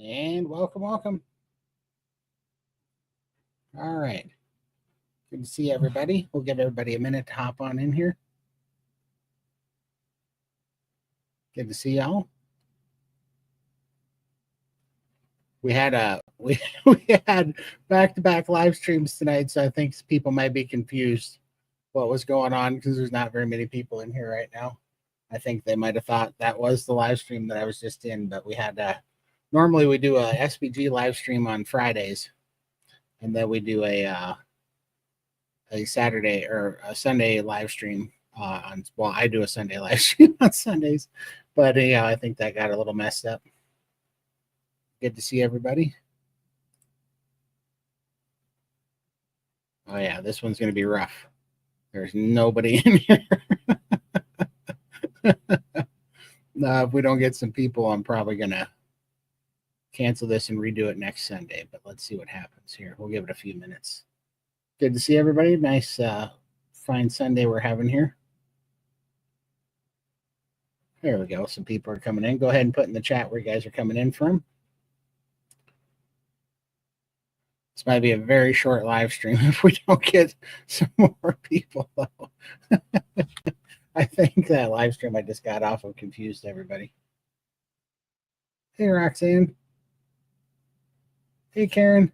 And welcome, welcome. All right. Good to see everybody. We'll give everybody a minute to hop on in here. Good to see y'all. We had we had back-to-back live streams tonight, so I think people might be confused what was going on because there's not very many people in here right now. I think they might have thought that was the live stream that I was just in, but we had normally we do a SBG live stream on Fridays, and then we do a Saturday or a Sunday live stream on. Well, I do a Sunday live stream on Sundays, but yeah, I think that got a little messed up. Good to see everybody. Oh yeah, this one's gonna be rough. There's nobody in here. If we don't get some people, I'm probably gonna cancel this and redo it next Sunday. But let's see what happens here. We'll give it a few minutes. Good to see everybody. Nice, fine Sunday we're having here. There we go. Some people are coming in. Go ahead and put in the chat where you guys are coming in from. This might be a very short live stream if we don't get some more people, though. I think that live stream I just got off of confused everybody. Hey, Roxanne. Hey, Karen.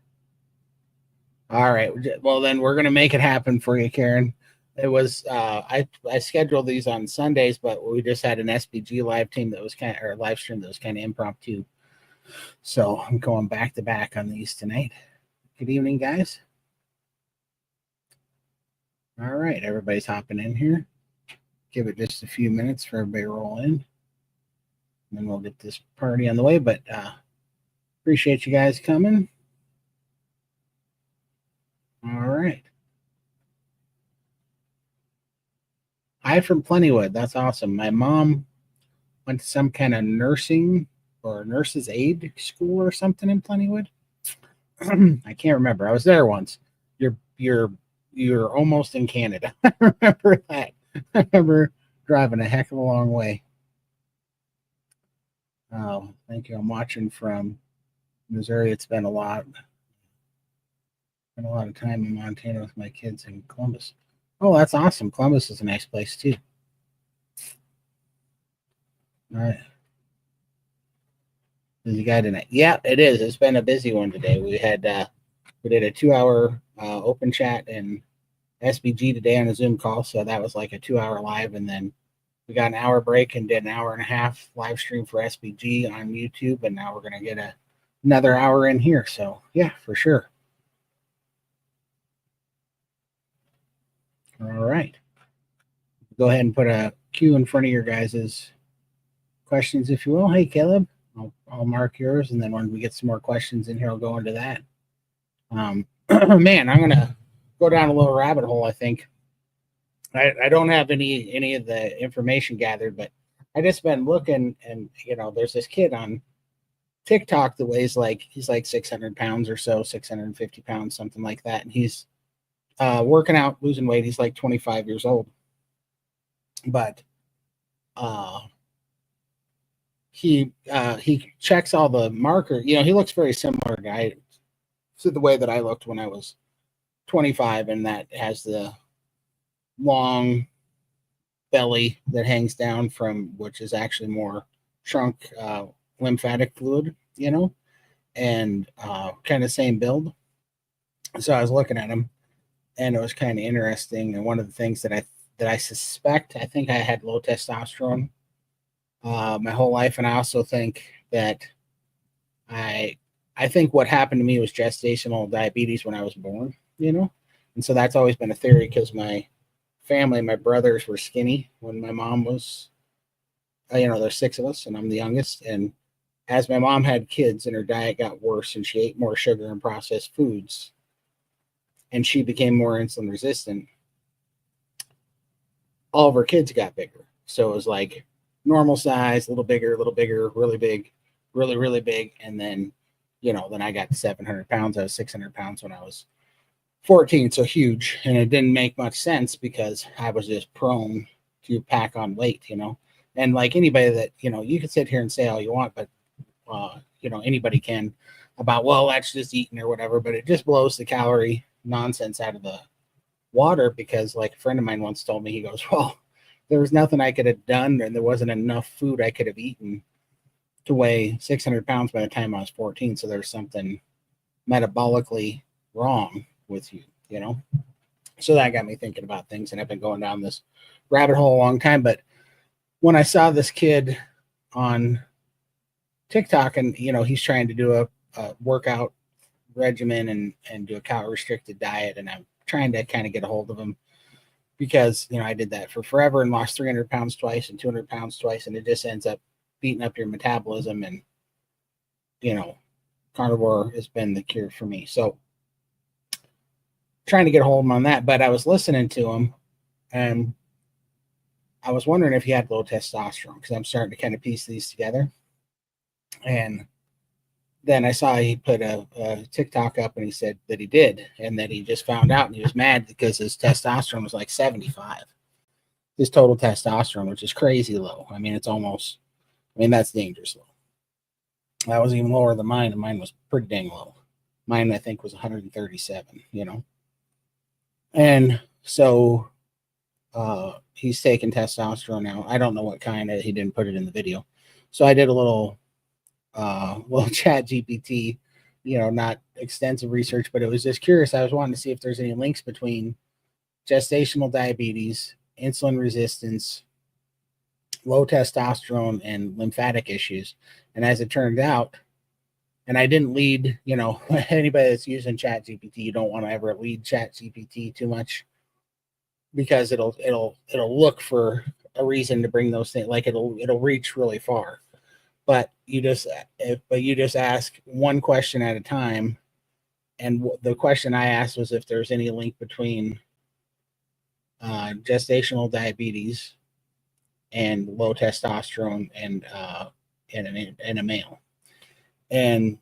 All right. Well, then we're going to make it happen for you, Karen. It was I scheduled these on Sundays, but we just had an SBG live team that was kind of, or live stream that was kind of impromptu. So I'm going back to back on these tonight. Good evening, guys. All right, everybody's hopping in here. Give it just a few minutes for everybody to roll in. And then we'll get this party on the way. But appreciate you guys coming. All right. Hi from Plentywood. That's awesome. My mom went to some kind of nursing or nurse's aid school or something in Plentywood. I can't remember. I was there once. You're almost in Canada. I remember that. I remember driving a heck of a long way. Oh, thank you. I'm watching from Missouri. It's been a lot. Spent a lot of time in Montana with my kids in Columbus. Oh, that's awesome. Columbus is a nice place too. All right. Busy guy tonight. Yeah, it is. It's been a busy one today. We did a 2-hour open chat and SBG today on a Zoom call. So that was like a 2-hour live. And then we got an hour break and did an hour and a half live stream for SBG on YouTube. And now we're going to get another hour in here. So yeah, for sure. All right. Go ahead and put a Q in front of your guys' questions, if you will. Hey, Caleb. I'll mark yours, and then when we get some more questions in here, I'll go into that. Man, I'm gonna go down a little rabbit hole. I think I don't have any of the information gathered, but I just been looking, and there's this kid on TikTok that weighs he's like 600 pounds or so, 650 pounds, something like that, and he's working out, losing weight. He's like 25 years old, but he checks all the markers. He looks very similar guy to the way that I looked when I was 25, and that has the long belly that hangs down from, which is actually more trunk lymphatic fluid, and kind of same build. So I was looking at him, and it was kind of interesting. And one of the things that I suspect, I think I had low testosterone my whole life, and I also think that I think what happened to me was gestational diabetes when I was born, and so that's always been a theory because my family, my brothers were skinny when my mom was, there's 6 of us and I'm the youngest, and as my mom had kids and her diet got worse and she ate more sugar and processed foods and she became more insulin resistant, all of her kids got bigger. So it was like normal size, a little bigger, really big, really big. And then, then I got to 700 pounds. I was 600 pounds when I was 14. So huge. And it didn't make much sense because I was just prone to pack on weight, And like anybody that, you can sit here and say all you want, but anybody can about, well, that's just eating or whatever, but it just blows the calorie nonsense out of the water. Because like a friend of mine once told me, he goes, well, there was nothing I could have done, and there wasn't enough food I could have eaten to weigh 600 pounds by the time I was 14. So there's something metabolically wrong with you, So that got me thinking about things, and I've been going down this rabbit hole a long time. But when I saw this kid on TikTok, and he's trying to do a workout regimen and do a calorie restricted diet, and I'm trying to kind of get a hold of him because I did that for forever and lost 300 pounds twice and 200 pounds twice, and it just ends up beating up your metabolism. And carnivore has been the cure for me. So trying to get a hold of him on that. But I was listening to him, and I was wondering if he had low testosterone, because I'm starting to kind of piece these together. And then I saw he put a TikTok up, and he said that he did, and that he just found out, and he was mad because his testosterone was like 75. His total testosterone, which is crazy low. I mean, that's dangerous low. That was even lower than mine, and mine was pretty dang low. Mine, I think, was 137, And so he's taking testosterone now. I don't know what kind. He didn't put it in the video. So I did a little chat GPT, not extensive research, but it was just curious. I was wanting to see if there's any links between gestational diabetes, insulin resistance, low testosterone, and lymphatic issues. And as it turned out, and I didn't lead, anybody that's using chat GPT, you don't want to ever lead chat GPT too much, because it'll look for a reason to bring those things. Like it'll reach really far. But you just ask one question at a time. And the question I asked was if there's any link between gestational diabetes and low testosterone and a male. And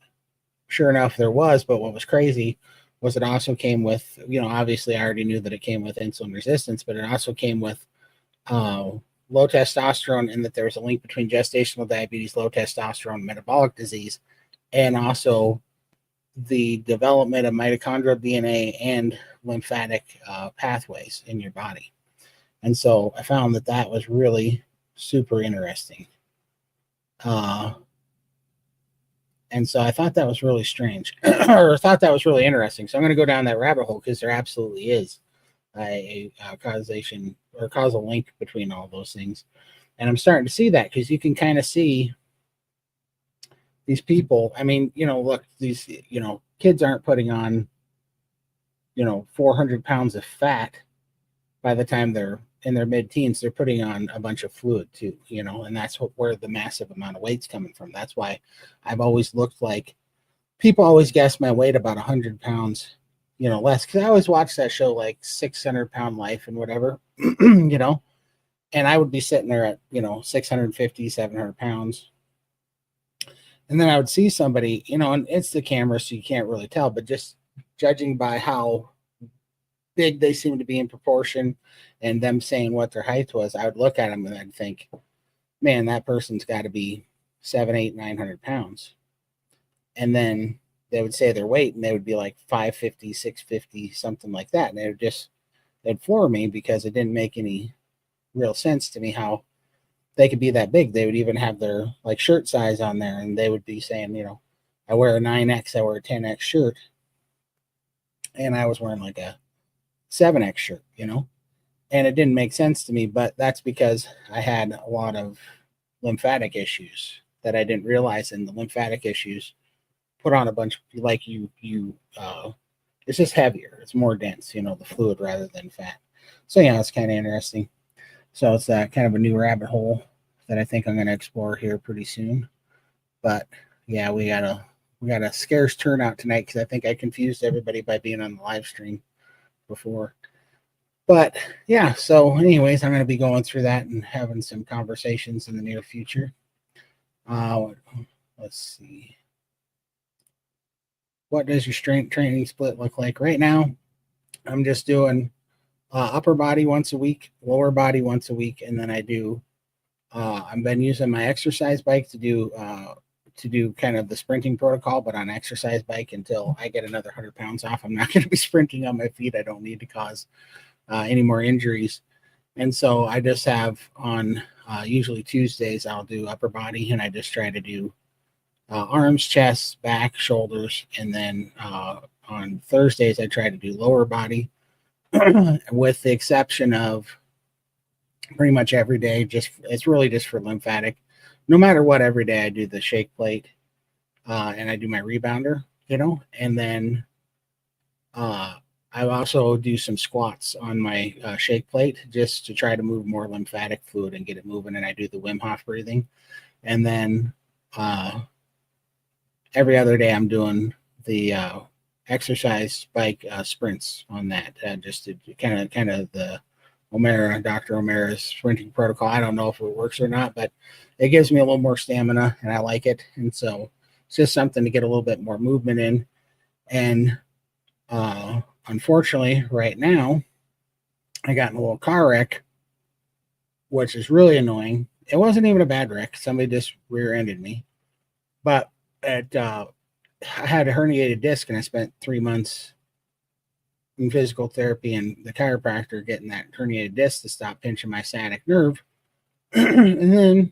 sure enough, there was. But what was crazy was it also came with, obviously I already knew that it came with insulin resistance, but it also came with low testosterone, and that there was a link between gestational diabetes, low testosterone, metabolic disease, and also the development of mitochondrial DNA and lymphatic pathways in your body. And so I found that was really super interesting. And so I thought that was really strange, or thought that was really interesting. So I'm going to go down that rabbit hole, because there absolutely is a causation or causal link between all those things. And I'm starting to see that, because you can kind of see these people. I mean, look, these, kids aren't putting on, 400 pounds of fat by the time they're in their mid-teens. They're putting on a bunch of fluid too, and that's where the massive amount of weight's coming from. That's why I've always looked like, people always guess my weight about 100 pounds, less, because I always watch that show, like 600 Pound Life and whatever, and I would be sitting there at 650, 700 pounds. And then I would see somebody, and it's the camera, so you can't really tell, but just judging by how big they seem to be in proportion and them saying what their height was, I would look at them and I'd think, man, that person's got to be 700, 800, 900 pounds. And then they would say their weight, and they would be like 550, 650, something like that. And they'd floor me, because it didn't make any real sense to me how they could be that big. They would even have their like shirt size on there, and they would be saying, I wear a 9X, I wear a 10X shirt, and I was wearing like a 7X shirt, and it didn't make sense to me. But that's because I had a lot of lymphatic issues that I didn't realize, and the lymphatic issues put on a bunch, like it's just heavier, it's more dense, the fluid rather than fat. So yeah, it's kind of interesting. So it's kind of a new rabbit hole that I think I'm going to explore here pretty soon. But yeah, we got a scarce turnout tonight, because I think I confused everybody by being on the live stream before. But yeah, so anyways, I'm going to be going through that and having some conversations in the near future. Let's see. What does your strength training split look like right now? I'm just doing upper body once a week, lower body once a week, and then I do I've been using my exercise bike to do to do kind of the sprinting protocol, but on exercise bike until I get another 100 pounds off. I'm not going to be sprinting on my feet. I don't need to cause any more injuries. And so I just have on usually Tuesdays, I'll do upper body, and I just try to do arms, chest, back, shoulders. And then on Thursdays, I try to do lower body with the exception of pretty much every day. It's really just for lymphatic. No matter what, every day I do the shake plate and I do my rebounder, and then I also do some squats on my shake plate just to try to move more lymphatic fluid and get it moving. And I do the Wim Hof breathing. And then every other day I'm doing the exercise bike sprints on that, just to kind of the Dr. O'Mara's sprinting protocol. I don't know if it works or not, but it gives me a little more stamina and I like it. And so it's just something to get a little bit more movement in. And unfortunately, right now, I got in a little car wreck, which is really annoying. It wasn't even a bad wreck. Somebody just rear-ended me. But I had a herniated disc, and I spent 3 months in physical therapy and the chiropractor getting that herniated disc to stop pinching my sciatic nerve. And then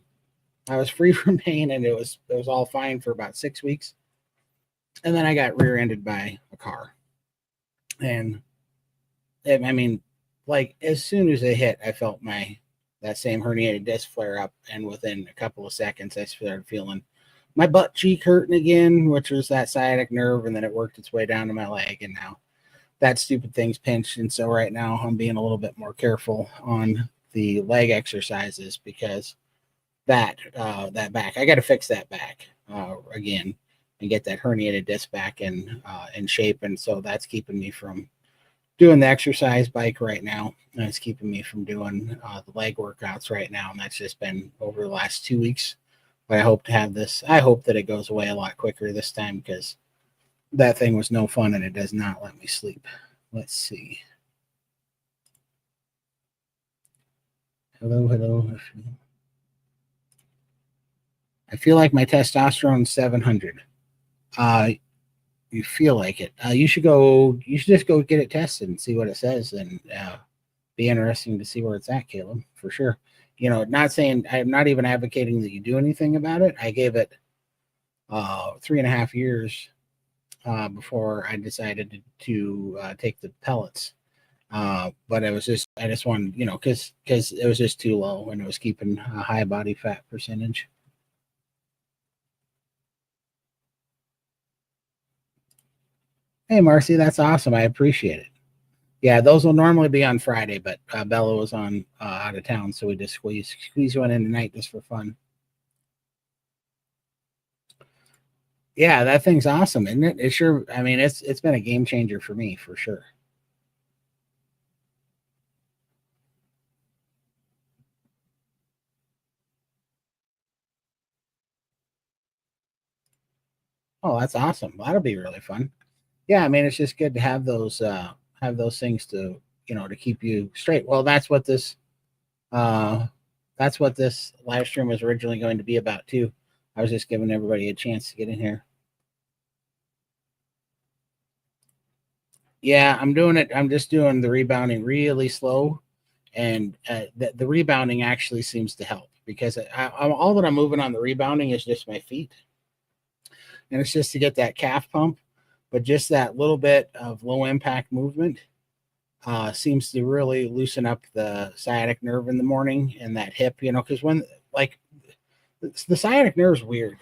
I was free from pain, and it was all fine for about 6 weeks. And then I got rear-ended by a car. And I mean, like as soon as it hit, I felt that same herniated disc flare up. And within a couple of seconds, I started feeling my butt cheek hurting again, which was that sciatic nerve. And then it worked its way down to my leg. And now that stupid thing's pinched. And so right now I'm being a little bit more careful on the leg exercises because that back, I got to fix that back again and get that herniated disc back in shape. And so that's keeping me from doing the exercise bike right now. And it's keeping me from doing the leg workouts right now. And that's just been over the last 2 weeks. But I hope that it goes away a lot quicker this time because that thing was no fun and it does not let me sleep. Let's see. Hello. I feel like my testosterone's 700. You feel like it. You should just go get it tested and see what it says, and be interesting to see where it's at, Caleb, for sure. Not saying, I'm not even advocating that you do anything about it. I gave it 3.5 years before I decided to take the pellets. But I just wanted, because it was just too low and it was keeping a high body fat percentage. Hey, Marcy, that's awesome. I appreciate it. Yeah, those will normally be on Friday, but Bella was on out of town, so we just squeeze one in tonight just for fun. Yeah, that thing's awesome, isn't it? It sure. I mean, it's been a game changer for me for sure. Oh, that's awesome. That'll be really fun. Yeah, I mean, it's just good to have those things to to keep you straight. Well, that's what this live stream was originally going to be about too. I was just giving everybody a chance to get in here. Yeah, I'm doing it. I'm just doing the rebounding really slow, and the rebounding actually seems to help because all that I'm moving on the rebounding is just my feet, and it's just to get that calf pump. But just that little bit of low impact movement seems to really loosen up the sciatic nerve in the morning and that hip, because when the sciatic nerve is weird,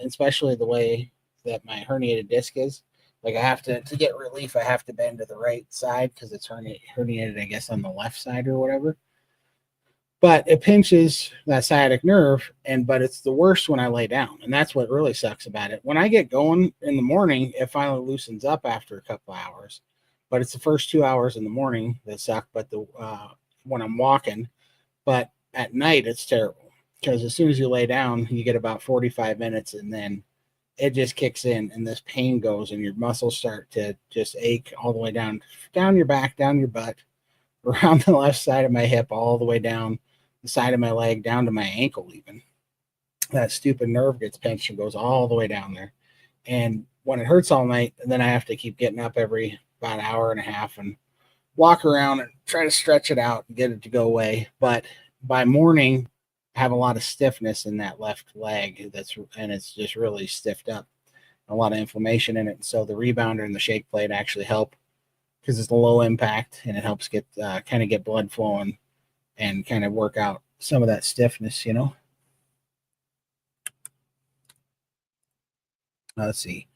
especially the way that my herniated disc is. Like I have to get relief, I have to bend to the right side because it's herniated, I guess, on the left side or whatever. But it pinches that sciatic nerve, but it's the worst when I lay down. And that's what really sucks about it. When I get going in the morning, it finally loosens up after a couple hours. But it's the first 2 hours in the morning that suck, but when I'm walking. But at night, it's terrible because as soon as you lay down, you get about 45 minutes and then it just kicks in and this pain goes and your muscles start to just ache all the way down your back, down your butt, around the left side of my hip, all the way down the side of my leg, down to my ankle even. that stupid nerve gets pinched and goes all the way down there. And when it hurts all night, then I have to keep getting up every about an hour and a half and walk around and try to stretch it out and get it to go away. But by morning, I have a lot of stiffness in that left leg and it's just really stiffed up, a lot of inflammation in it. So the rebounder and the shake plate actually help because it's a low impact and it helps get kind of get blood flowing and kind of work out some of that stiffness, you know. Let's see.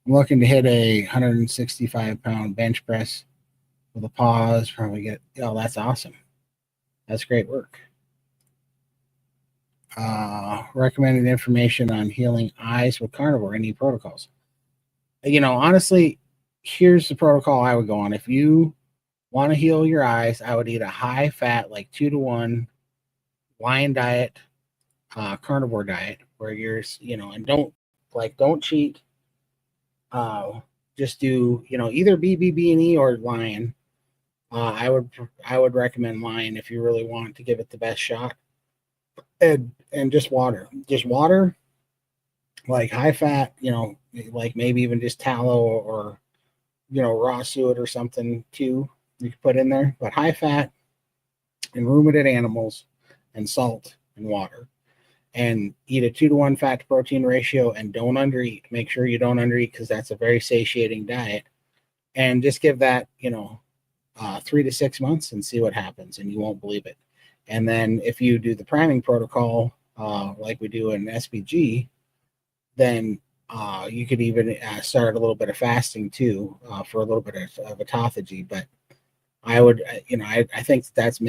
I'm looking to hit a 165-pound bench press with a pause. Probably get. Oh, that's awesome. That's great work. Recommended information on healing eyes with carnivore. Any protocols? You know, honestly, here's the protocol I would go on. If you want to heal your eyes, I would eat a high fat, like 2-to-1 lion diet, carnivore diet, where you're, you know, and don't cheat. Just do, you know, either BBB&E or lion. I would recommend lion if you really want to give it the best shot. And just water, like high fat, you know, like maybe even just tallow or you know, raw suet or something too. You can put in there, but high fat and ruminant animals and salt and water. And eat a 2-to-1 fat to protein ratio and don't undereat. Make sure you don't undereat because that's a very satiating diet. And just give that, you know, 3 to 6 months and see what happens, and you won't believe it. And then if you do the priming protocol, like we do in SPG, then you could even start a little bit of fasting too for a little bit of autophagy. But I would, you know, I think that's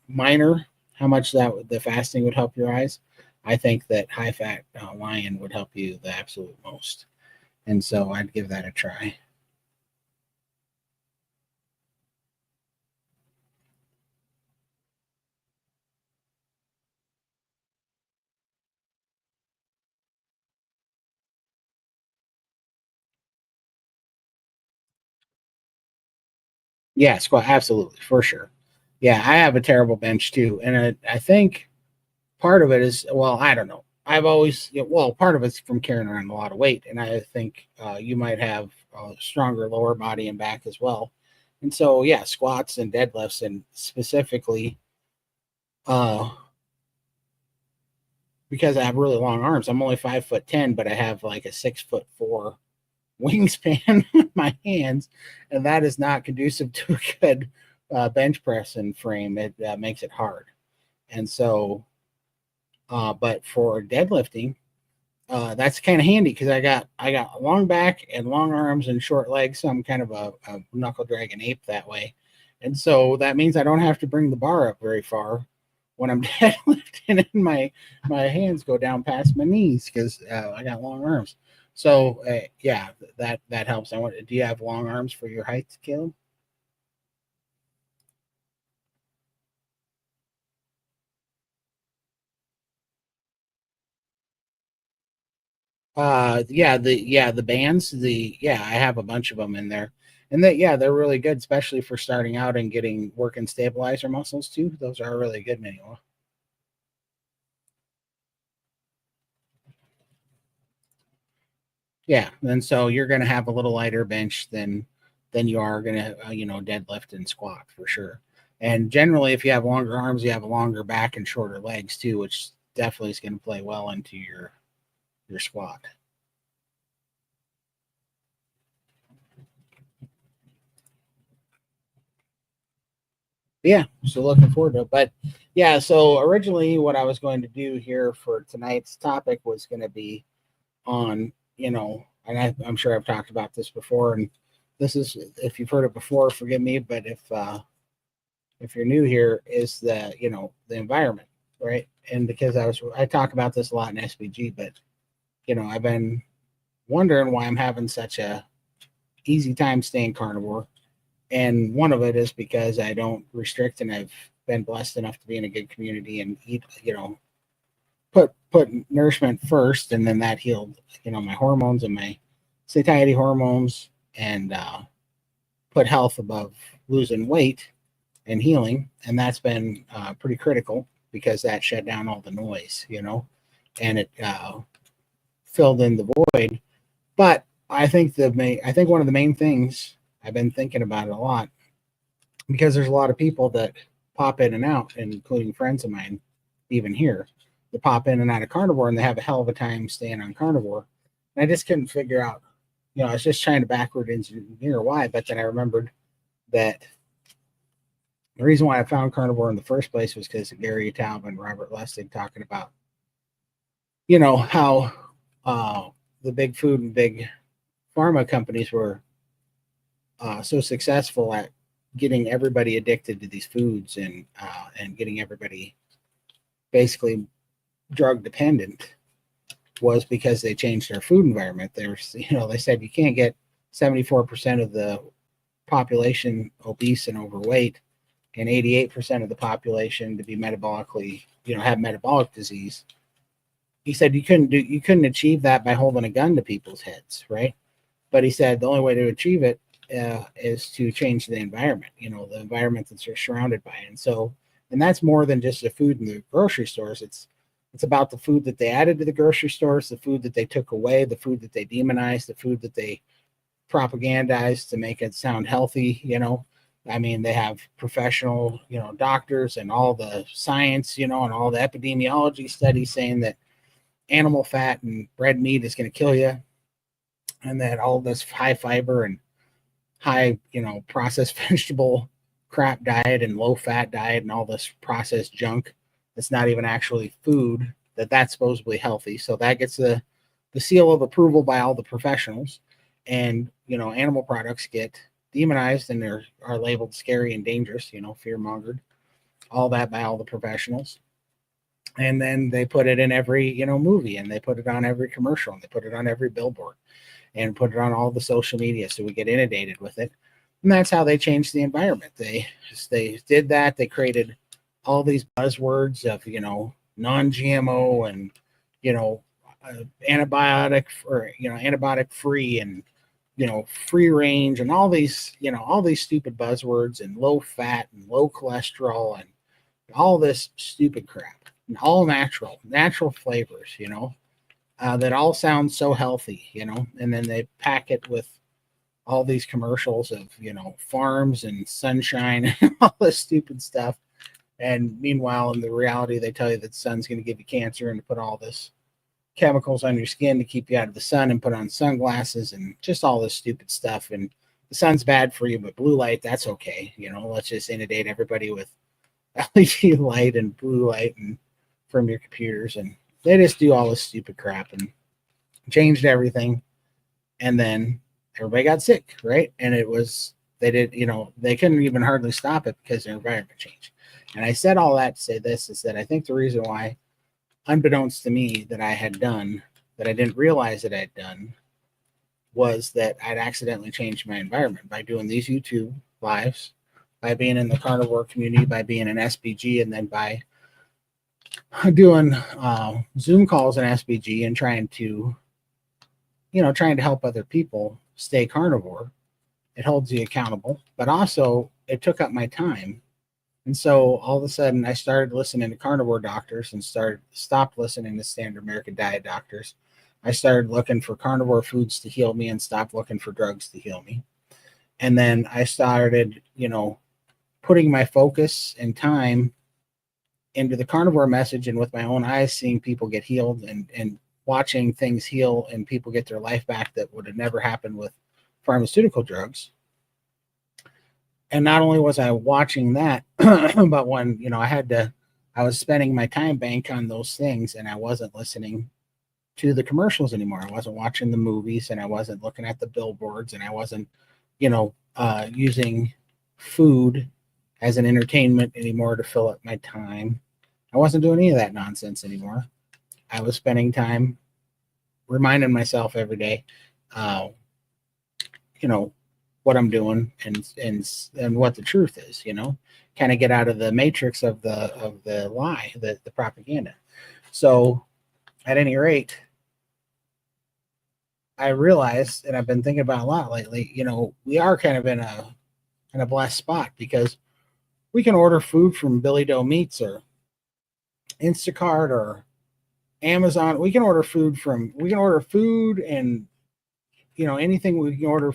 minor how much that the fasting would help your eyes. I think that high fat lion would help you the absolute most. And so I'd give that a try. Yeah, squat, absolutely, for sure. Yeah, I have a terrible bench too. And I think part of it is, well, I don't know. I've always, well, part of it's from carrying around a lot of weight. And I think you might have a stronger lower body and back as well. And so, yeah, squats and deadlifts, and specifically uh, because I have really long arms. I'm only 5'10", but I have like a 6'4" wingspan with my hands, and that is not conducive to a good bench press and frame. It makes it hard. And so, but for deadlifting, that's kind of handy because I got a long back and long arms and short legs. So I'm kind of a knuckle dragon ape that way, and so that means I don't have to bring the bar up very far when I'm deadlifting, and my hands go down past my knees because I got long arms. So yeah, that helps. Do you have long arms for your height, Caleb? The bands, I have a bunch of them in there, and they're really good, especially for starting out and getting working stabilizer muscles too. Those are really good, Manuel. Yeah, and so you're going to have a little lighter bench than you are going to deadlift and squat for sure. And generally, if you have longer arms, you have a longer back and shorter legs too, which definitely is going to play well into your squat. Yeah, so looking forward to it. But yeah, so originally what I was going to do here for tonight's topic was going to be on, and I'm sure I've talked about this before, and this is, if you've heard it before, forgive me, but if you're new here, is the environment, right? And because I talk about this a lot in SPG, but I've been wondering why I'm having such a easy time staying carnivore. And one of it is because I don't restrict, and I've been blessed enough to be in a good community and eat, put nourishment first, and then that healed, my hormones and my satiety hormones, and put health above losing weight and healing, and that's been pretty critical because that shut down all the noise, and it filled in the void. But I think one of the main things, I've been thinking about it a lot, because there's a lot of people that pop in and out, including friends of mine, even here, that pop in and out of carnivore, and they have a hell of a time staying on carnivore. And I just couldn't figure out, I was just trying to backward engineer why, but then I remembered that the reason why I found carnivore in the first place was because of Gary Taub and Robert Lustig talking about, how the big food and big pharma companies were so successful at getting everybody addicted to these foods, and getting everybody basically drug dependent, was because they changed their food environment. They said you can't get 74% of the population obese and overweight, and 88% of the population to be metabolically, have metabolic disease. He said you couldn't achieve that by holding a gun to people's heads, right? But he said the only way to achieve it is to change the environment, the environment that you're surrounded by. And that's more than just the food in the grocery stores. It's about the food that they added to the grocery stores, the food that they took away, the food that they demonized, the food that they propagandized to make it sound healthy. I mean, they have professional, doctors and all the science, and all the epidemiology studies saying that animal fat and red meat is going to kill you, and that all this high fiber and high, processed vegetable crap diet and low fat diet and all this processed junk that's not even actually food, that's supposedly healthy. So that gets the seal of approval by all the professionals, and animal products get demonized and are labeled scary and dangerous, fear mongered, all that by all the professionals. And then they put it in every movie, and they put it on every commercial, and they put it on every billboard, and put it on all the social media, so we get inundated with it. And that's how they changed the environment. They did that. They created all these buzzwords of non-GMO and antibiotic free, and free range, and all these stupid buzzwords, and low fat and low cholesterol and all this stupid crap, and all natural flavors, that all sound so healthy, and then they pack it with all these commercials of, farms and sunshine and all this stupid stuff. And meanwhile, in the reality, they tell you that the sun's going to give you cancer, and to put all this chemicals on your skin to keep you out of the sun, and put on sunglasses and just all this stupid stuff. And the sun's bad for you, but blue light, that's okay. Let's just inundate everybody with LED light and blue light and from your computers. And they just do all this stupid crap and changed everything. And then everybody got sick, right? And they couldn't even hardly stop it because their environment changed. And I said all that to say this, is that I think the reason why, unbeknownst to me, that I had done, that I didn't realize that I had done, was that I'd accidentally changed my environment by doing these YouTube lives, by being in the carnivore community, by being an SBG, and then by doing Zoom calls in SBG, and trying to help other people stay carnivore. It holds you accountable, but also it took up my time. And so all of a sudden I started listening to carnivore doctors, and stopped listening to standard American diet doctors. I started looking for carnivore foods to heal me, and stopped looking for drugs to heal me. And then I started, putting my focus and time into the carnivore message, and with my own eyes seeing people get healed, and watching things heal and people get their life back that would have never happened with pharmaceutical drugs. And not only was I watching that, but when, I was spending my time bank on those things, and I wasn't listening to the commercials anymore. I wasn't watching the movies, and I wasn't looking at the billboards, and I wasn't, using food as an entertainment anymore to fill up my time. I wasn't doing any of that nonsense anymore. I was spending time reminding myself every day, what I'm doing, and what the truth is, kind of get out of the matrix of the lie, the propaganda. So at any rate, I realized, and I've been thinking about a lot lately, we are kind of in a blessed spot, because we can order food from Billy Doe Meats or Instacart or Amazon. We can order food and anything. We can order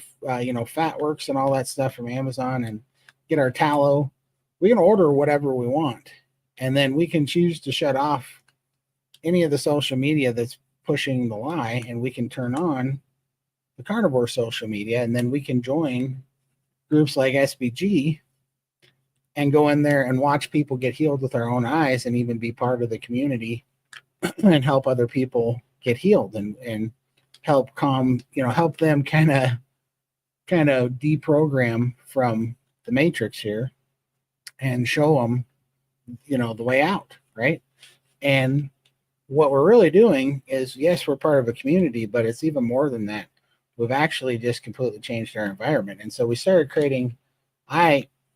Fat Works and all that stuff from Amazon and get our tallow. We can order whatever we want, and then we can choose to shut off any of the social media that's pushing the lie, and we can turn on the carnivore social media, and then we can join groups like SBG and go in there and watch people get healed with our own eyes, and even be part of the community and help other people get healed and help help them kind of deprogram from the matrix here and show them the way out, right? And what we're really doing is, yes, we're part of a community, but it's even more than that. We've actually just completely changed our environment. And so we started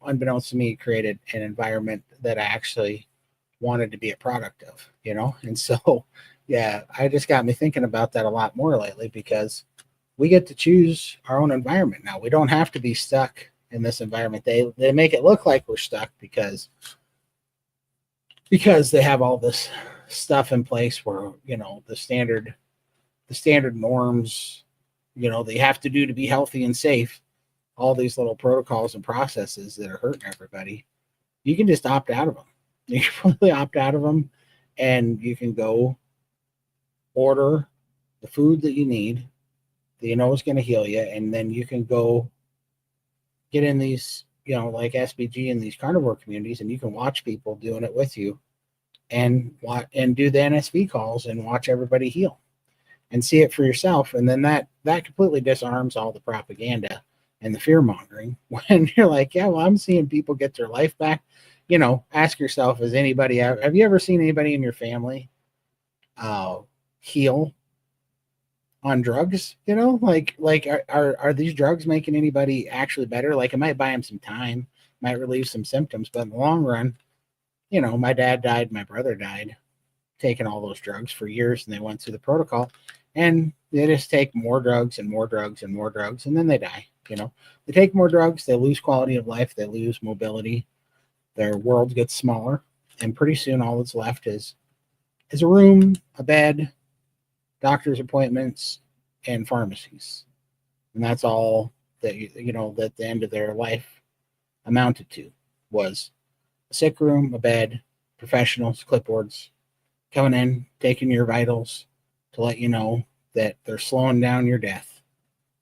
unbeknownst to me, created an environment that I actually wanted to be a product of, And so, yeah, I just got me thinking about that a lot more lately, because we get to choose our own environment now. We don't have to be stuck in this environment. They make it look like we're stuck because they have all this stuff in place where, the standard norms, they have to do to be healthy and safe, all these little protocols and processes that are hurting everybody. You can just opt out of them. You can completely opt out of them, and you can go order the food that you need that is going to heal you, and then you can go get in these, like SBG and these carnivore communities, and you can watch people doing it with you, and do the NSV calls and watch everybody heal and see it for yourself. And then that completely disarms all the propaganda and the fear mongering when you're like, yeah, well, I'm seeing people get their life back. Ask yourself, have you ever seen anybody in your family heal on drugs? Are these drugs making anybody actually better? Like, it might buy them some time, might relieve some symptoms, but in the long run, my dad died, my brother died, taking all those drugs for years, and they went through the protocol, and they just take more drugs and more drugs and more drugs, and then they die. They take more drugs, they lose quality of life, they lose mobility, their world gets smaller, and pretty soon all that's left is a room, a bed, doctor's appointments, and pharmacies. And that's all that that the end of their life amounted to, was a sick room, a bed, professionals, clipboards coming in, taking your vitals to let you know that they're slowing down your death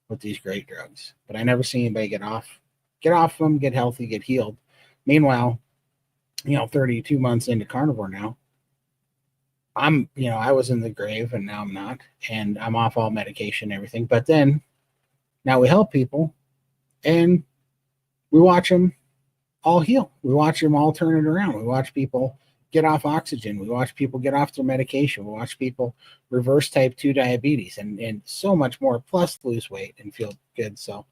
with these great drugs. But I never see anybody get off them, get healthy, get healed. Meanwhile, 32 months into carnivore now, I was in the grave, and now I'm not, and I'm off all medication and everything. But then now we help people, and we watch them all heal. We watch them all turn it around. We watch people get off oxygen. We watch people get off their medication. We watch people reverse type 2 diabetes and so much more, plus lose weight and feel good. So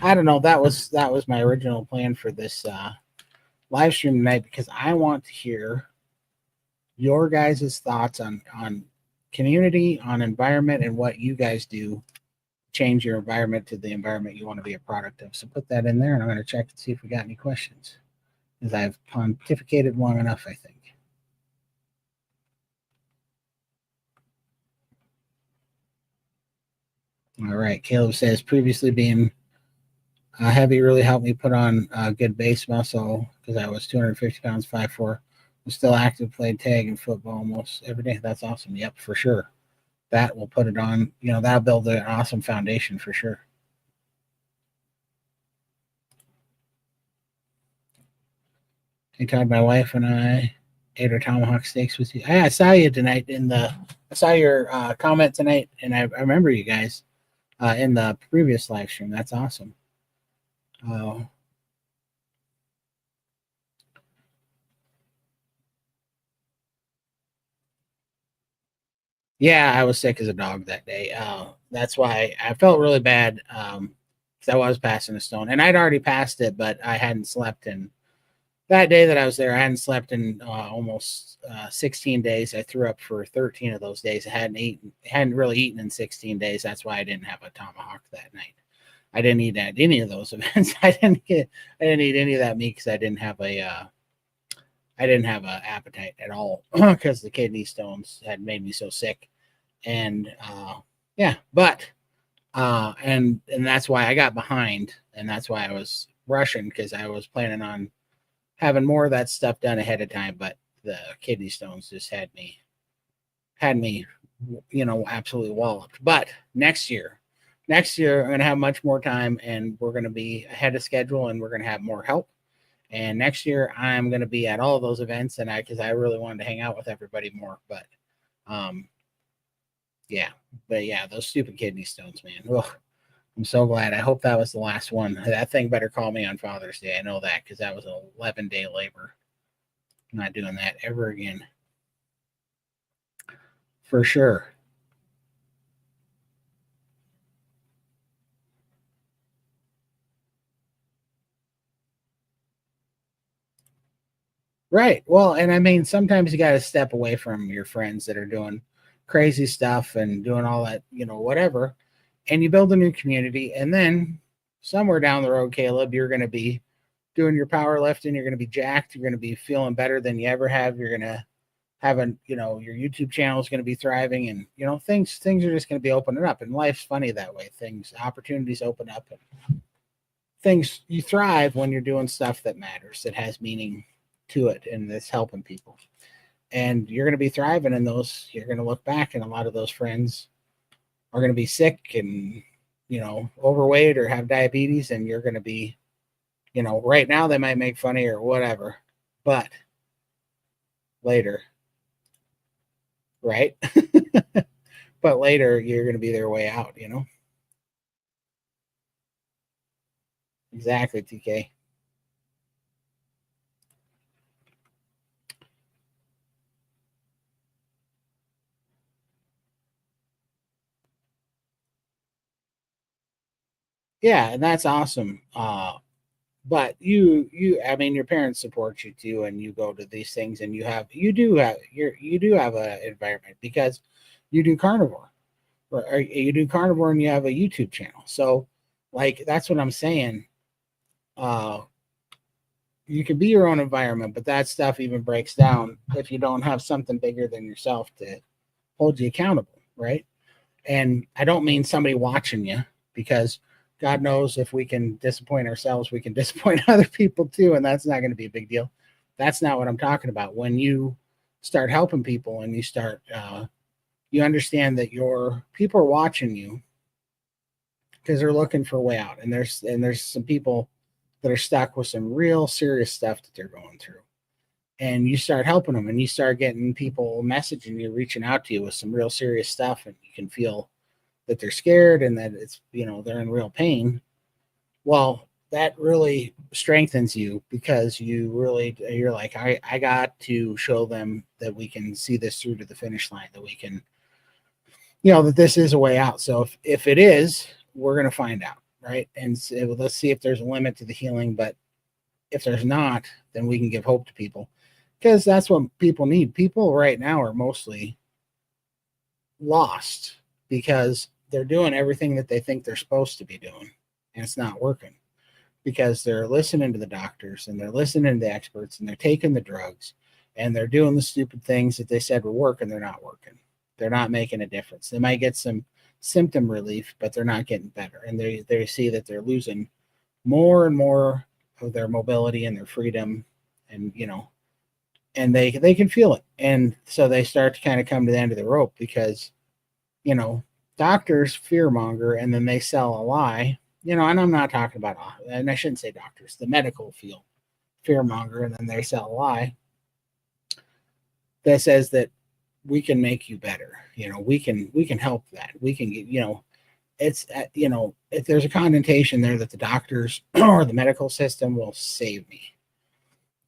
I don't know. That was my original plan for this live stream tonight, because I want to hear your guys' thoughts on community, on environment, and what you guys do to change your environment to the environment you want to be a product of. So put that in there, and I'm going to check and see if we got any questions, because I've pontificated long enough, I think. All right. Caleb says, previously being heavy really helped me put on good base muscle, because I was 250 pounds, 5'4", was still active, played tag and football almost every day. That's awesome. Yep, for sure. That will put it on, that'll build an awesome foundation for sure. Hey, Todd, my wife and I ate our tomahawk steaks with you. I saw you tonight I saw your comment tonight, and I remember you guys in the previous live stream. That's awesome. Yeah, I was sick as a dog that day. That's why I felt really bad, because I was passing a stone, and I'd already passed it, but I hadn't slept in. That day that I was there, I hadn't slept in almost 16 days. I threw up for 13 of those days. I hadn't really eaten in 16 days. That's why I didn't have a tomahawk that night. I didn't eat at any of those events. I didn't eat any of that meat because I didn't have I didn't have an appetite at all because the kidney stones had made me so sick. And yeah, but and that's why I got behind, and that's why I was rushing, because I was planning on having more of that stuff done ahead of time. But the kidney stones just had me, absolutely walloped. But next year I'm going to have much more time, and we're going to be ahead of schedule, and we're going to have more help. And next year I'm going to be at all of those events, and because I really wanted to hang out with everybody more. But um, yeah, those stupid kidney stones, man. Ugh, I'm so glad. I hope that was the last one. That thing better call me on Father's Day. I know that, because that was an 11-day labor. I'm not doing that ever again, for sure. Right. Well, and I mean, sometimes you got to step away from your friends that are doing crazy stuff and doing all that, whatever, and you build a new community. And then somewhere down the road, Caleb, you're going to be doing your powerlifting. You're going to be jacked. You're going to be feeling better than you ever have. You're going to have your YouTube channel is going to be thriving, and things are just going to be opening up. And life's funny that way. Opportunities open up, and things, you thrive when you're doing stuff that matters, that has meaning to it, and that's helping people. And you're going to be thriving in those. You're going to look back, and a lot of those friends are going to be sick and overweight or have diabetes, and you're going to be, right now they might make fun of you or whatever, but later, right? But later you're going to be their way out. Exactly, TK. Yeah, and that's awesome. But I mean, your parents support you too, and you go to these things, and you do have a environment, because you do carnivore, or you do carnivore, and you have a YouTube channel. So, like, that's what I'm saying. Uh, you can be your own environment, but that stuff even breaks down if you don't have something bigger than yourself to hold you accountable, right? And I don't mean somebody watching you, because God knows if we can disappoint ourselves, we can disappoint other people too. And that's not going to be a big deal. That's not what I'm talking about. When you start helping people, and you understand that your people are watching you, because they're looking for a way out. And there's some people that are stuck with some real serious stuff that they're going through. And you start helping them, and you start getting people messaging you, reaching out to you with some real serious stuff, and you can feel that they're scared, and that it's, they're in real pain. Well, that really strengthens you, because you're like, I got to show them that we can see this through to the finish line, that we can, that this is a way out. So if it is, we're going to find out. Right. And so let's see if there's a limit to the healing. But if there's not, then we can give hope to people, because that's what people need. People right now are mostly lost, because they're doing everything that they think they're supposed to be doing, and it's not working, because they're listening to the doctors, and they're listening to the experts, and they're taking the drugs, and they're doing the stupid things that they said would work, and they're not working. They're not making a difference. They might get some symptom relief, but they're not getting better. And they see that they're losing more and more of their mobility and their freedom, and and they can feel it. And so they start to kind of come to the end of the rope, because you know, doctors fearmonger, and then they sell a lie. And I'm not talking about, and I shouldn't say doctors, the medical field fearmonger, and then they sell a lie that says that we can make you better. We can help that. We can get, it's, if there's a connotation there that the doctors or the medical system will save me.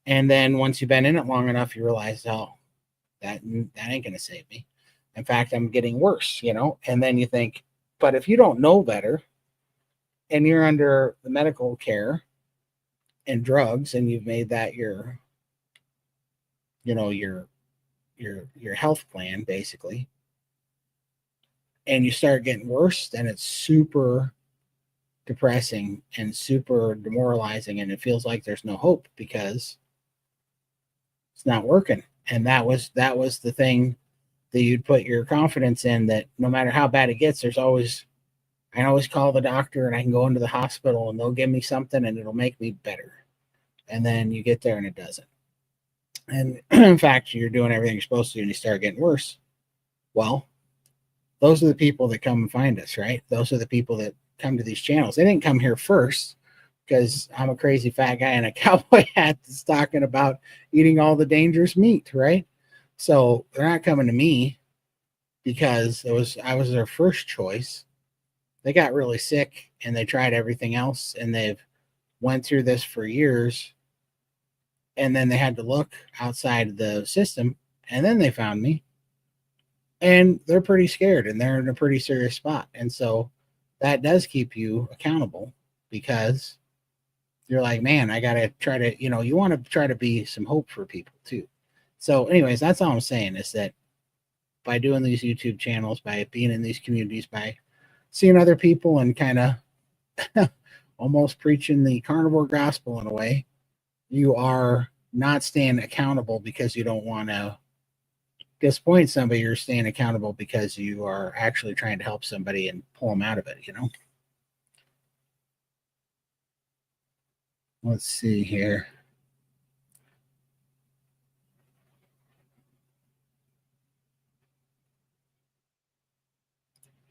And then once you've been in it long enough, you realize, oh, that ain't going to save me. In fact, I'm getting worse, and then you think, but if you don't know better, and you're under the medical care and drugs, and you've made that your, your health plan, basically, and you start getting worse, then it's super depressing and super demoralizing, and it feels like there's no hope, because It's not working. And that was the thing that you'd put your confidence in, that no matter how bad it gets, I always call the doctor and I can go into the hospital and they'll give me something and it'll make me better. And then you get there and it doesn't. And in fact, you're doing everything you're supposed to and you start getting worse. Well, those are the people that come and find us, right? Those are the people that come to these channels. They didn't come here first because I'm a crazy fat guy in a cowboy hat that's talking about eating all the dangerous meat, right? So they're not coming to me because I was their first choice. They got really sick and they tried everything else and they've went through this for years, and then they had to look outside the system, and then they found me, and they're pretty scared and they're in a pretty serious spot. And so that does keep you accountable, because you're like, man, I got to try to, you want to try to be some hope for people too. So anyways, that's all I'm saying, is that by doing these YouTube channels, by being in these communities, by seeing other people and kind of almost preaching the carnivore gospel in a way, you are not staying accountable because you don't want to disappoint somebody. You're staying accountable because you are actually trying to help somebody and pull them out of it, Let's see here.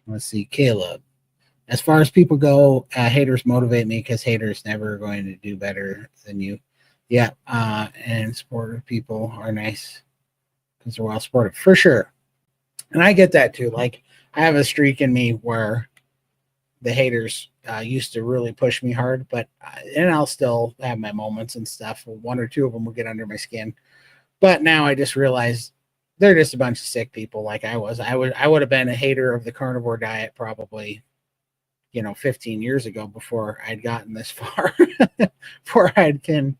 Let's see, Caleb. As far as people go, haters motivate me because haters never going to do better than you. Yeah, and supportive people are nice because they're well supported, for sure. And I get that too. Like, I have a streak in me where the haters used to really push me hard, but and I'll still have my moments and stuff. One or two of them will get under my skin, but now I just realize they're just a bunch of sick people. Like I was. I would have been a hater of the carnivore diet probably, 15 years ago, before I'd gotten this far, before I'd been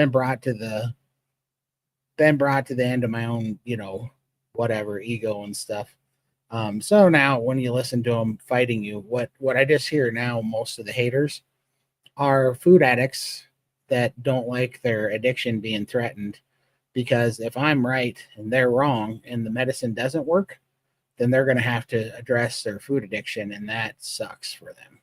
brought to the end of my own, whatever ego and stuff. So now when you listen to them fighting you, what I just hear now, most of the haters are food addicts that don't like their addiction being threatened, because if I'm right and they're wrong and the medicine doesn't work, then they're going to have to address their food addiction, and that sucks for them.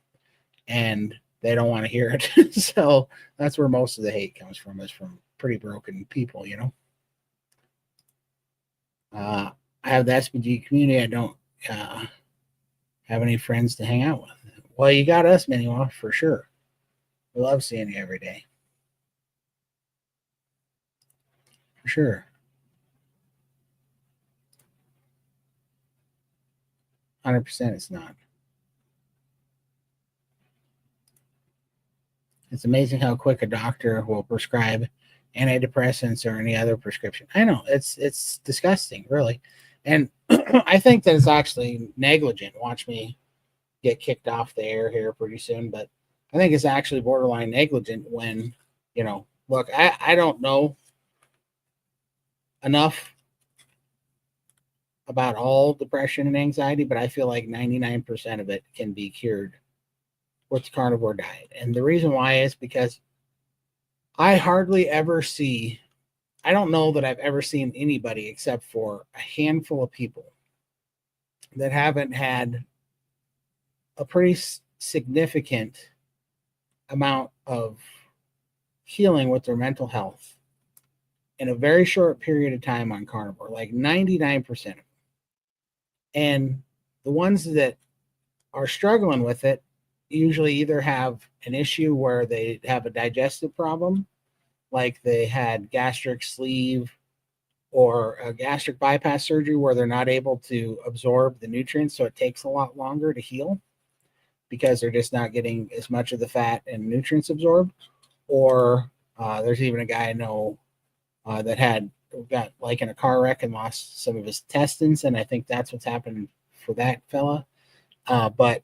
And they don't want to hear it. So that's where most of the hate comes from, is from pretty broken people, I have the SPG community. I don't have any friends to hang out with. Well, you got us, Manuel, for sure. We love seeing you every day. For sure. 100% it's not. It's amazing how quick a doctor will prescribe antidepressants or any other prescription. I know, it's disgusting, really. And I think that it's actually negligent. Watch me get kicked off the air here pretty soon, but I think it's actually borderline negligent when, look, I don't know enough about all depression and anxiety, but I feel like 99% of it can be cured with the carnivore diet. And the reason why is because I hardly ever see, I don't know that I've ever seen anybody except for a handful of people that haven't had a pretty significant amount of healing with their mental health in a very short period of time on carnivore, like 99% of them. And the ones that are struggling with it usually either have an issue where they have a digestive problem, like they had gastric sleeve or a gastric bypass surgery where they're not able to absorb the nutrients, so it takes a lot longer to heal because they're just not getting as much of the fat and nutrients absorbed. Or there's even a guy I know that got like in a car wreck and lost some of his intestines, and I think that's what's happened for that fella. But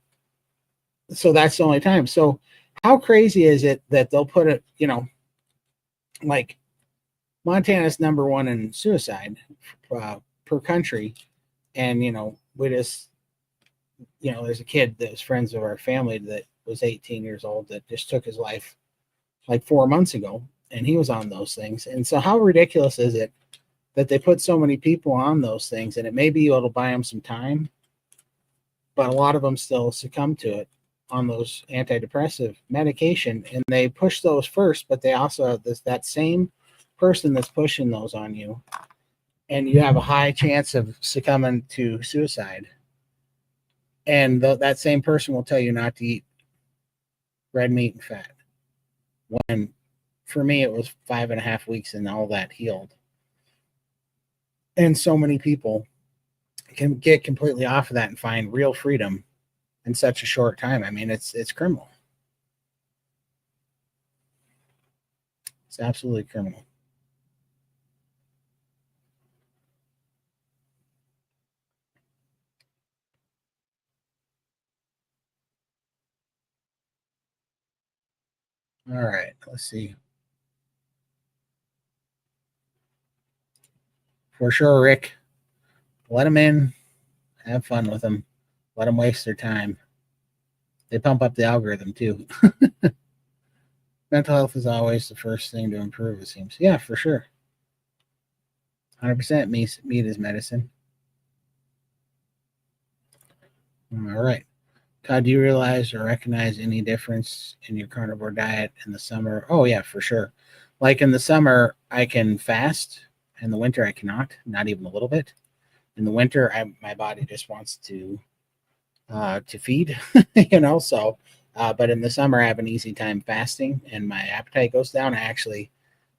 so that's the only time. So how crazy is it that they'll put it, like Montana's #1 in suicide per country, and we just, there's a kid that was friends of our family that was 18 years old that just took his life like 4 months ago, and he was on those things. And so how ridiculous is it that they put so many people on those things, and it maybe it'll buy them some time, but a lot of them still succumb to it on those antidepressive medication, and they push those first, but they also have that same person that's pushing those on you, and you have a high chance of succumbing to suicide. And that same person will tell you not to eat red meat and fat. When for me, it was 5.5 weeks and all that healed. And so many people can get completely off of that and find real freedom in such a short time. I mean, it's criminal. It's absolutely criminal. All right, let's see. For sure, Rick. Let them in. Have fun with them. Let them waste their time. They pump up the algorithm too. Mental health is always the first thing to improve, it seems. Yeah, for sure. 100% meat is medicine. All right. Todd, do you realize or recognize any difference in your carnivore diet in the summer? Oh, yeah, for sure. Like in the summer, I can fast. In the winter, I cannot, not even a little bit. In the winter, my body just wants to feed, So, but in the summer, I have an easy time fasting, and my appetite goes down. I actually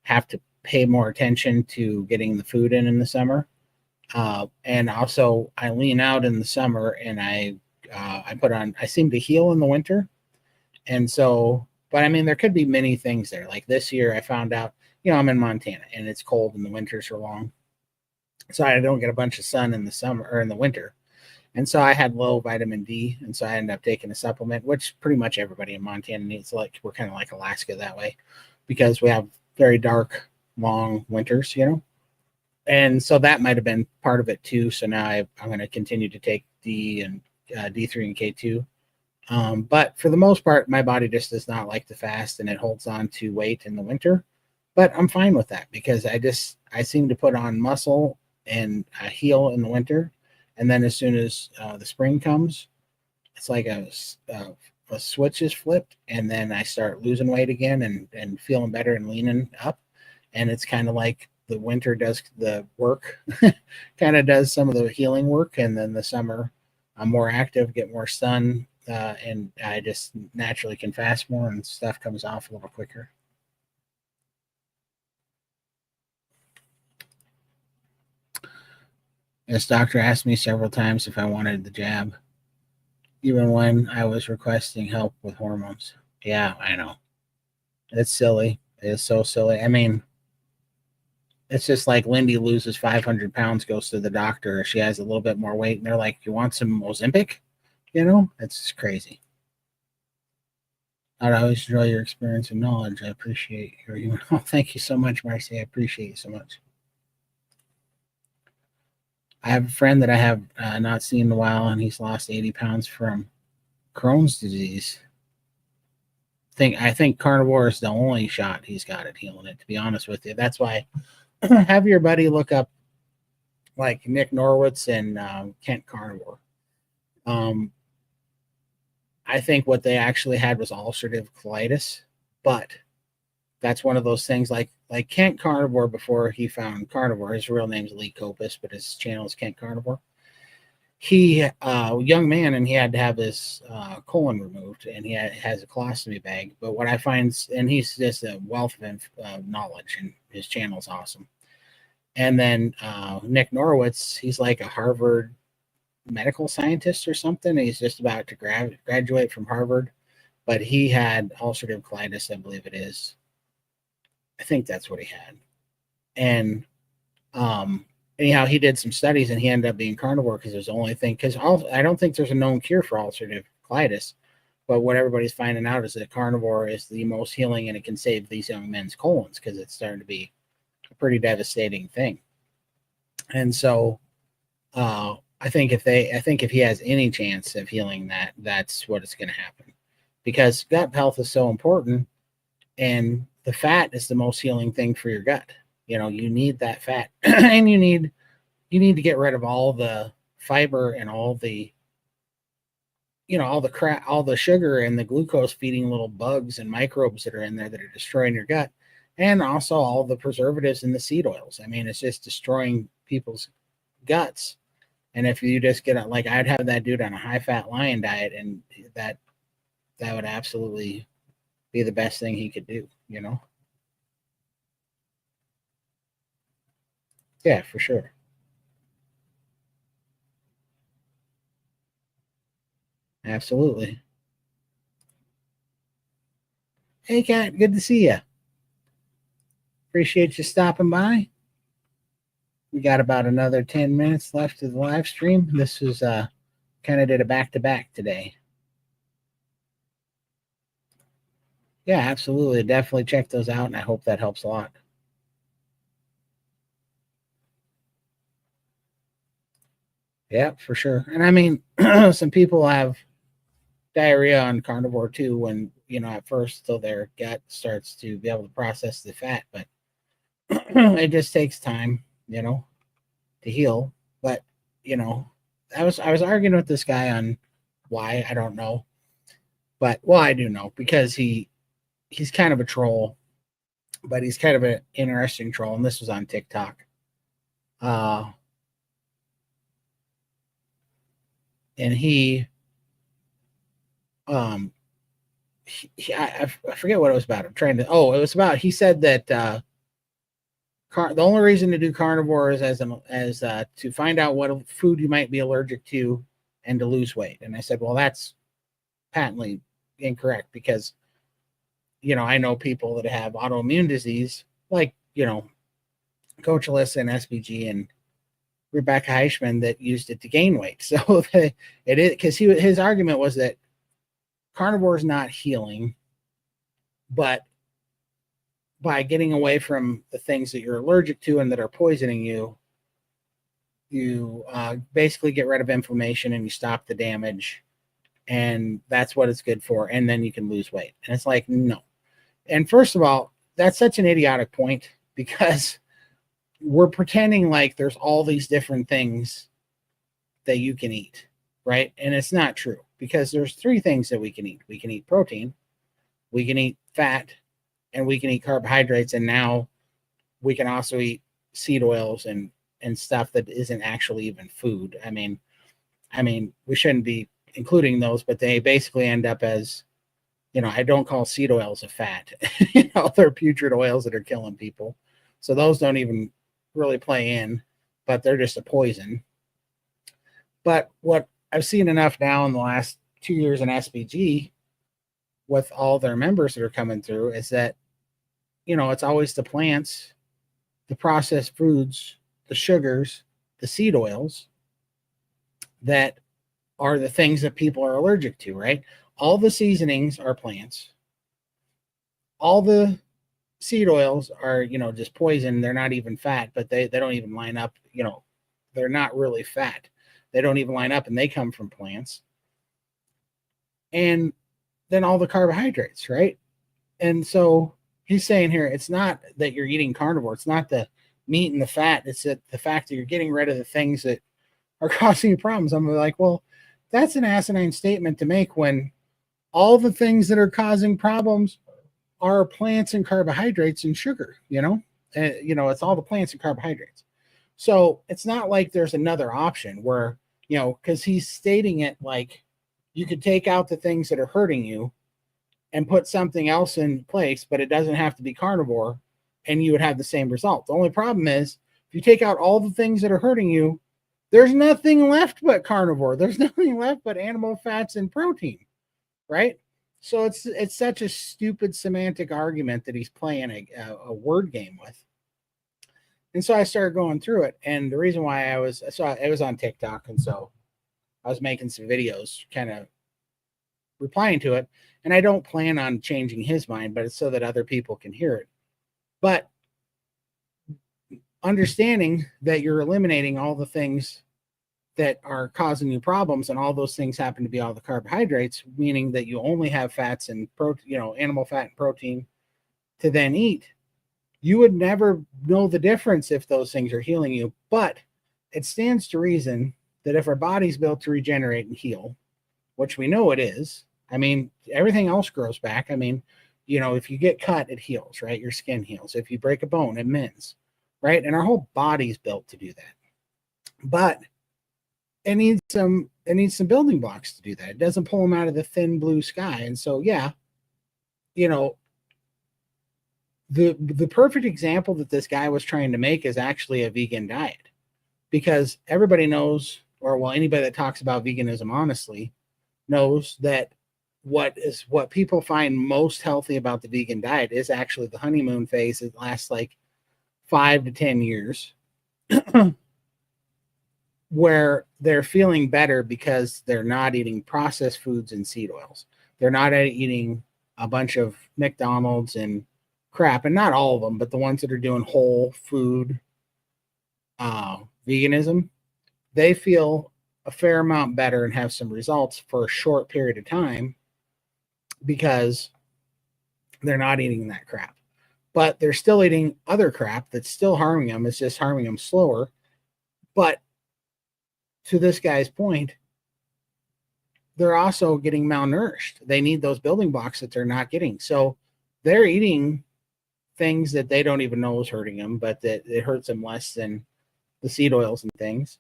have to pay more attention to getting the food in the summer, and also I lean out in the summer, and I put on. I seem to heal in the winter, and so. But I mean, there could be many things there. Like this year, I found out. I'm in Montana, and it's cold, and the winters are long, so I don't get a bunch of sun in the summer or in the winter. And so I had low vitamin D, and so I ended up taking a supplement, which pretty much everybody in Montana needs. Like we're kind of like Alaska that way, because we have very dark, long winters, And so that might have been part of it too. So now I'm going to continue to take D and D3 and K2. But for the most part, my body just does not like to fast, and it holds on to weight in the winter. But I'm fine with that because I seem to put on muscle and heal in the winter. And then as soon as the spring comes, it's like a switch is flipped, and then I start losing weight again and feeling better and leaning up. And it's kind of like the winter does the work, kind of does some of the healing work. And then the summer, I'm more active, get more sun, and I just naturally can fast more, and stuff comes off a little quicker. This doctor asked me several times if I wanted the jab, even when I was requesting help with hormones. Yeah, I know. It's silly. It is so silly. I mean, it's just like Lindy loses 500 pounds, goes to the doctor. She has a little bit more weight, and they're like, "You want some Ozempic?" It's just crazy. I'd always enjoy your experience and knowledge. I appreciate your email. Oh, thank you so much, Marcy. I appreciate you so much. I have a friend that I have not seen in a while, and he's lost 80 pounds from Crohn's disease. I think carnivore is the only shot he's got at healing it, to be honest with you. That's why have your buddy look up like Nick Norwitz and Kent Carnivore. I think what they actually had was ulcerative colitis, but that's one of those things like Kent Carnivore. Before he found carnivore, his real name's Lee Copus, but his channel is Kent Carnivore. He young man, and he had to have his colon removed, and he has a colostomy bag. But what I find, and he's just a wealth of knowledge, and his channel's awesome. And then Nick Norwitz, he's like a Harvard medical scientist or something. He's just about to graduate from Harvard, but he had ulcerative colitis, I believe it is. I think that's what he had. And anyhow, he did some studies, and he ended up being carnivore because it was the only thing. Because I don't think there's a known cure for ulcerative colitis, but what everybody's finding out is that carnivore is the most healing, and it can save these young men's colons because it's starting to be a pretty devastating thing. And so, I think if he has any chance of healing that, that's what is going to happen, because gut health is so important. And the fat is the most healing thing for your gut. You need that fat, and you need to get rid of all the fiber and all the all the crap, all the sugar and the glucose feeding little bugs and microbes that are in there that are destroying your gut, and also all the preservatives in the seed oils. I mean, it's just destroying people's guts. And if you just get like, I'd have that dude on a high fat lion diet, and that would absolutely be the best thing he could do. Yeah, for sure. Absolutely. Hey, Kat, good to see you. Appreciate you stopping by. We got about another 10 minutes left of the live stream. This was kind of did a back-to-back today. Yeah, absolutely. Definitely check those out, and I hope that helps a lot. Yeah, for sure. And I mean, some people have diarrhea on carnivore too, when at first till their gut starts to be able to process the fat, but it just takes time, to heal. But I was arguing with this guy on why, I don't know, but well, I do know, because he's kind of a troll, but he's kind of an interesting troll, and this was on TikTok. And he I forget what it was about. It was about, he said that the only reason to do carnivore is as to find out what food you might be allergic to and to lose weight. And I said, well, that's patently incorrect, because I know people that have autoimmune disease, like Coach Alyssa and SBG and Rebecca Heichman, that used it to gain weight. So it is, because his argument was that carnivore is not healing, but by getting away from the things that you're allergic to and that are poisoning you, you basically get rid of inflammation and you stop the damage, and that's what it's good for. And then you can lose weight. And it's like, no. And first of all, that's such an idiotic point, because we're pretending like there's all these different things that you can eat, right? And it's not true, because there's 3 things that we can eat. We can eat protein, we can eat fat, and we can eat carbohydrates. And now we can also eat seed oils and stuff that isn't actually even food. I mean, we shouldn't be including those, but they basically end up as, I don't call seed oils a fat. They're putrid oils that are killing people. So those don't even really play in, but they're just a poison. But what I've seen enough now in the last 2 years in SBG with all their members that are coming through is that, it's always the plants, the processed foods, the sugars, the seed oils that are the things that people are allergic to, right? All the seasonings are plants. All the seed oils are, just poison. They're not even fat, but they don't even line up, they're not really fat. They don't even line up, and they come from plants. And then all the carbohydrates, right? And so he's saying here, it's not that you're eating carnivore. It's not the meat and the fat. It's that the fact that you're getting rid of the things that are causing you problems. I'm like, well, that's an asinine statement to make, when all the things that are causing problems are plants and carbohydrates and sugar, it's all the plants and carbohydrates. So it's not like there's another option where, because he's stating it like you could take out the things that are hurting you and put something else in place, but it doesn't have to be carnivore, and you would have the same result. The only problem is, if you take out all the things that are hurting you, there's nothing left but carnivore. There's nothing left but animal fats and protein, right? So it's such a stupid semantic argument that he's playing a word game with. And so I started going through it, and the reason why it was on TikTok, and so I was making some videos kind of replying to it. And I don't plan on changing his mind, but it's so that other people can hear it. But understanding that you're eliminating all the things that are causing you problems, and all those things happen to be all the carbohydrates, meaning that you only have fats and protein, animal fat and protein, to then eat, you would never know the difference if those things are healing you. But it stands to reason that if our body's built to regenerate and heal, which we know it is, I mean, everything else grows back. I mean, if you get cut, it heals, right? Your skin heals. If you break a bone, it mends, right? And our whole body's built to do that. But it needs some building blocks to do that. It doesn't pull them out of the thin blue sky. And so, yeah, the perfect example that this guy was trying to make is actually a vegan diet, because everybody knows, or well, anybody that talks about veganism honestly knows that what people find most healthy about the vegan diet is actually the honeymoon phase. It lasts like 5 to 10 years where they're feeling better because they're not eating processed foods and seed oils. They're not eating a bunch of McDonald's and crap, and not all of them, but the ones that are doing whole food veganism, they feel a fair amount better and have some results for a short period of time because they're not eating that crap. But they're still eating other crap that's still harming them. It's just harming them slower. But to this guy's point, they're also getting malnourished. They need those building blocks that they're not getting. So they're eating things that they don't even know is hurting them, but that it hurts them less than the seed oils and things.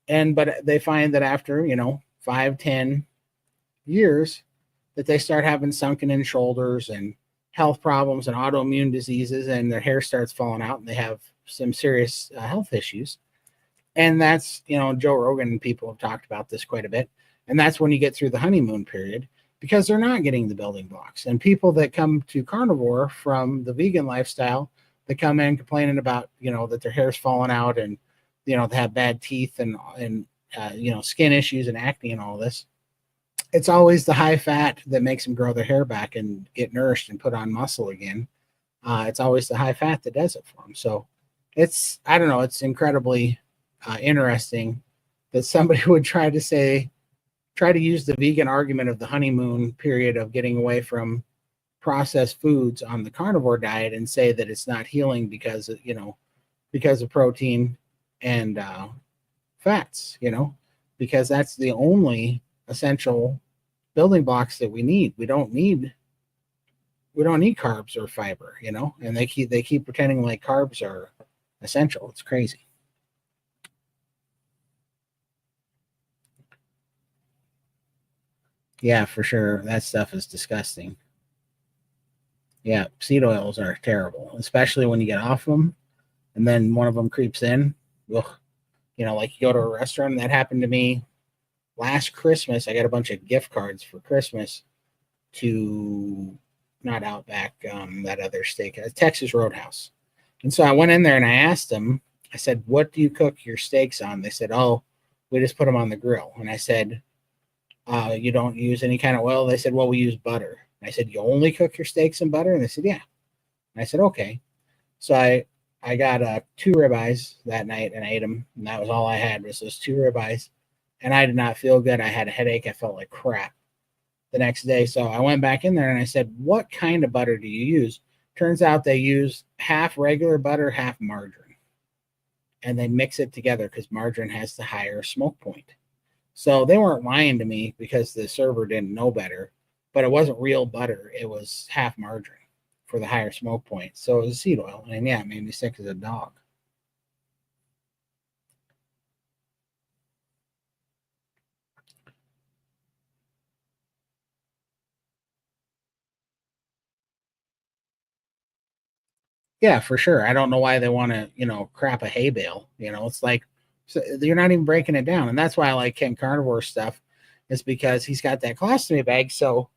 But they find that after, 5-10 years that they start having sunken in shoulders and health problems and autoimmune diseases, and their hair starts falling out and they have some serious health issues. And that's, Joe Rogan and people have talked about this quite a bit. And that's when you get through the honeymoon period, because they're not getting the building blocks. And people that come to carnivore from the vegan lifestyle, they come in complaining about, that their hair's falling out and, they have bad teeth and skin issues and acne and all this. It's always the high fat that makes them grow their hair back and get nourished and put on muscle again. It's always the high fat that does it for them. So it's incredibly interesting that somebody would try to use the vegan argument of the honeymoon period of getting away from processed foods on the carnivore diet and say that it's not healing because of protein and fats, because that's the only essential building blocks that we need. We don't need carbs or fiber, and they keep pretending like carbs are essential. It's crazy. Yeah, for sure. That stuff is disgusting. Yeah, seed oils are terrible, especially when you get off them and then one of them creeps in. Ugh. Like you go to a restaurant, and that happened to me last Christmas. I got a bunch of gift cards for Christmas to not Outback, that other steak, Texas Roadhouse. And so I went in there and I asked them, I said, what do you cook your steaks on? They said, oh, we just put them on the grill. And I said, you don't use any kind of oil? They said, well, we use butter. And I said, you only cook your steaks in butter? And they said, yeah. And I said, okay. So I got 2 ribeyes that night and I ate them. And that was all I had, was those 2 ribeyes. And I did not feel good. I had a headache. I felt like crap the next day. So I went back in there and I said, what kind of butter do you use? Turns out they use half regular butter, half margarine. And they mix it together because margarine has the higher smoke point. So they weren't lying to me because the server didn't know better, but it wasn't real butter. It was half margarine for the higher smoke point. So it was seed oil. And yeah, it made me sick as a dog. Yeah, for sure. I don't know why they want to, crap a hay bale. It's like, so you're not even breaking it down. And that's why I like Ken Carnivore stuff, is because he's got that colostomy bag. So,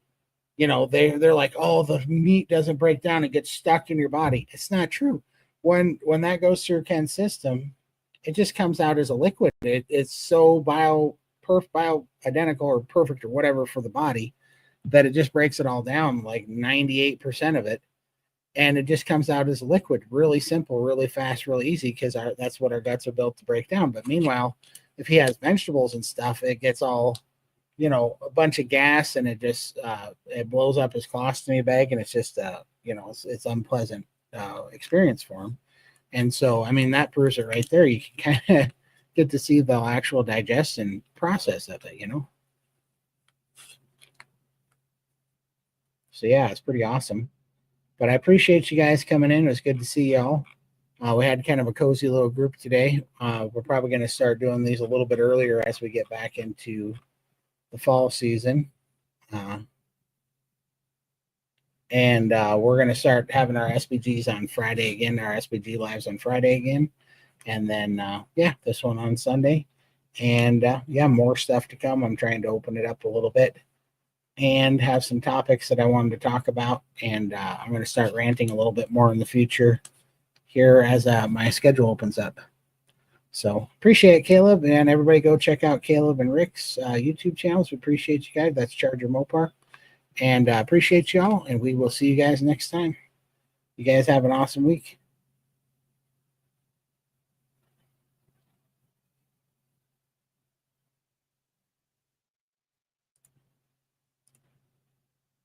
they're like, oh, the meat doesn't break down. It gets stuck in your body. It's not true. When that goes through Ken's system, it just comes out as a liquid. It's so bioidentical or perfect or whatever for the body that it just breaks it all down, like 98% of it. And it just comes out as a liquid, really simple, really fast, really easy, because that's what our guts are built to break down. But meanwhile, if he has vegetables and stuff, it gets all, a bunch of gas, and it just it blows up his colostomy bag, and it's just it's unpleasant experience for him. And so, I mean, that proves it right there. You can kind of get to see the actual digestion process of it, So yeah, it's pretty awesome. But I appreciate you guys coming in. It was good to see y'all. We had kind of a cozy little group today. We're probably going to start doing these a little bit earlier as we get back into the fall season. And we're going to start having our SBGs on Friday again, our SBG lives on Friday again. And then, this one on Sunday. And more stuff to come. I'm trying to open it up a little bit and have some topics that I wanted to talk about. And I'm going to start ranting a little bit more in the future here as my schedule opens up. So appreciate it, Caleb. And everybody go check out Caleb and Rick's YouTube channels. We appreciate you guys. That's Charger Mopar. And appreciate y'all. And we will see you guys next time. You guys have an awesome week.